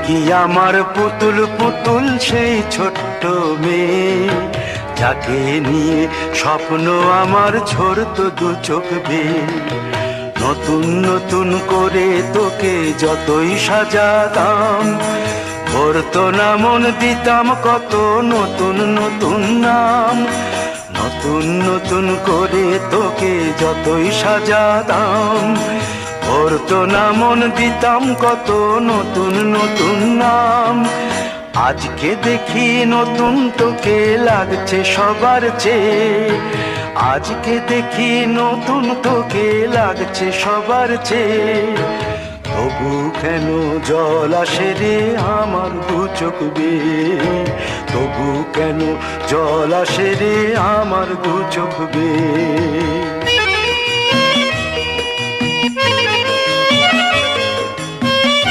কি আমার পুতুল পুতুল সেই ছোট্ট মেয়ে, যাকে নিয়ে স্বপ্ন আমার ঝরতো দু চোখ বেয়ে। নতুন নতুন করে তোকে যতই সাজাতাম, ভরতো না মন, দিতাম কত নতুন নতুন নাম। নতুন নতুন করে তোকে যতই সাজাতাম, ভরতো না মন, দিতাম কত নতুন নতুন নাম। আজকে দেখি নতুন তোকে লাগছে সবার চেয়ে, আজকে দেখি নতুন তোকে লাগছে সবার চেয়ে। তবু কেন জল আসে রে আমার দু চোখ বেয়ে, তবু কেন জল আসে রে আমার দু চোখ বেয়ে।